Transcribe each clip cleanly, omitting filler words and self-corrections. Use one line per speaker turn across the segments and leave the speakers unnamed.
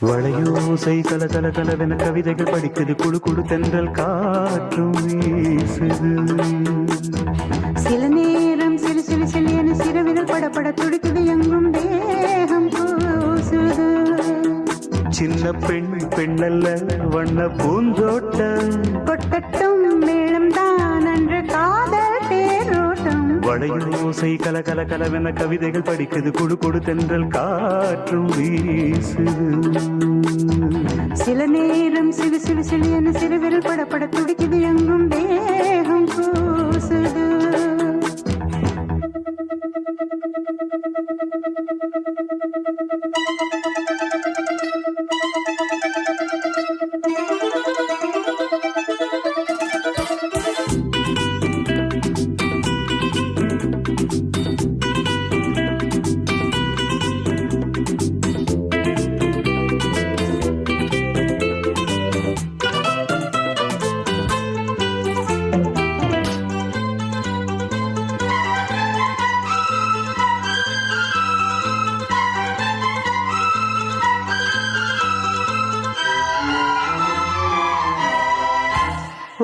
வளையோசை கல கல கலவென கவிதைகள் படிக்குது, குழு குழு தென்றல் காற்றும் வீசுது.
சில நேரம் சிறு சிறு சிறு என சிறுவிரல் படப்பட துடிக்குது, எங்கும் தேகம் கூசுது.
சின்ன பெண் பெண்ணல்ல வண்ண பூந்தோட்டம்,
கொட்டட்டும் மேளம் தான் அன்று காதல் தேரோட்டம்.
வளையோசை கல கல கலவென கவிதைகள் படிக்குது, குழு குழு தென்றல் காற்றும் வீசுது.
சில நேரம் சிறு சிறு சிறு என சிறுவிரல் படப்பட துடிக்குது, எங்கும் தேகம் கூசுது.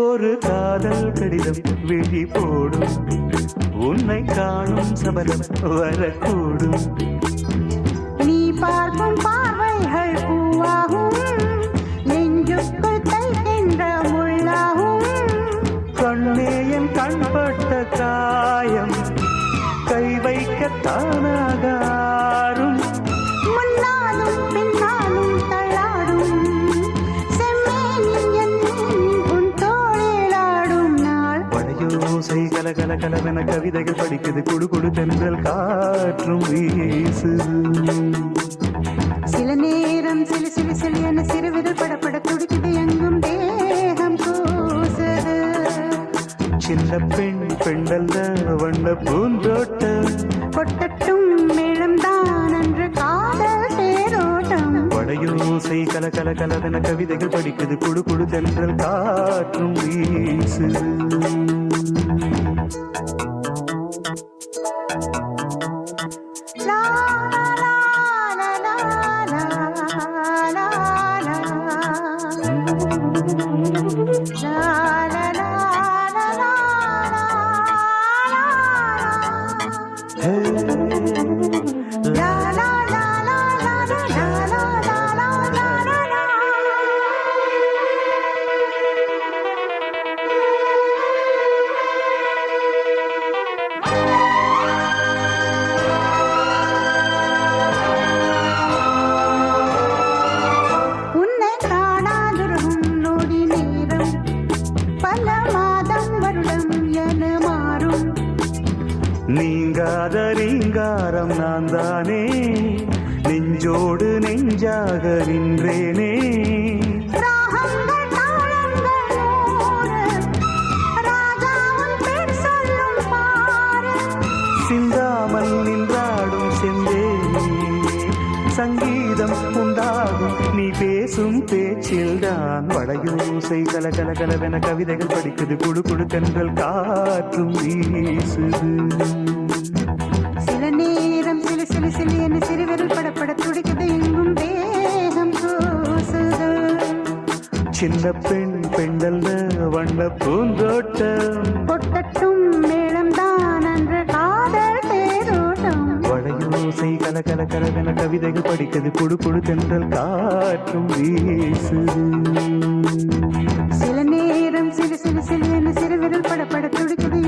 ஒரு காதல் கடிதம் விழி போடும், உன்னை காணும் சபலம் வரக்கூடும்.
நீ பார்க்கும் பார்வைகள் பூவாகும், நெஞ்சுக்குள் தைக்கின்ற முள்ளாகும்.
கண்ணே என் கண்பட்ட காயம் கை வைக்க தானாகாரும்.
முன்னாலும் பின்னாலும் தள்ளாடும் செம்மேனின் எண்ணெய் உன் தோளிலாடும் நாள்.
வளையோசை கல கல கலவென கவிதைகள் படிக்குது, குழு குழு தென்றல் காற்றும் வீசுது.
சில நேரம் சிலு சிலு சிலு என சிறுவிரல் படப்பட துடிக்குது, எங்கும் தேகம் கூசுது.
சின்ன பெண் பெண்ணல்ல வண்ண பூந்தோட்டம்,
கொட்டட்டும் மேளம் தான் அன்று காதல் தேரோட்டம்.
வளையோசை கல கல கலவென கவிதைகள் படிக்குது, குழு குழு தென்றல் காற்றும் வீசுது.
லா லா லா லா லா லா லா லா லா.
ஹே,
La la la la la la la la la la la la. உன்னை காணாதிருக்கும் நொடி நேரம் பல மாதம் வருடம் என மாறும்.
நீங்காத ரீங்காரம் நான் தானே, நெஞ்சோடு நெஞ்சாக நின்றேனே.
ராகங்கள் தாளங்கள் நூறு, ராஜாவின் பேர் சொல்லும் பாரு.
சிந்தாமல் நின்றாடும் செந்தேனே, சங்கீதம் உண்டாகும் நீ பேசும் பேச்சில்தான். வளையோசை கல கல கலவென கவிதைகள் படிக்குது, குழு குழு தென்றல் காற்றும் வீசுது.
சில நேரம் சிலு சிலு சிலு என சிறுவிரல் படப்பட துடிக்குது, எங்கும் தேகம் கூசுது.
சின்ன பெண் பெண்ணல்ல வண்ண பூந்தோட்டம்,
கொட்டட்டும் மேளம் தான் அன்று காதல் தேரோட்டம்.
வளையோசை கல கல கலவென கவிதைகள் படிக்குது, குழு குழு தென்றல் காற்றும் வீசுது.
சில நேரம் சிறு சிறு சிறு என சிறுவிரல் படப்பட துடிக்குது,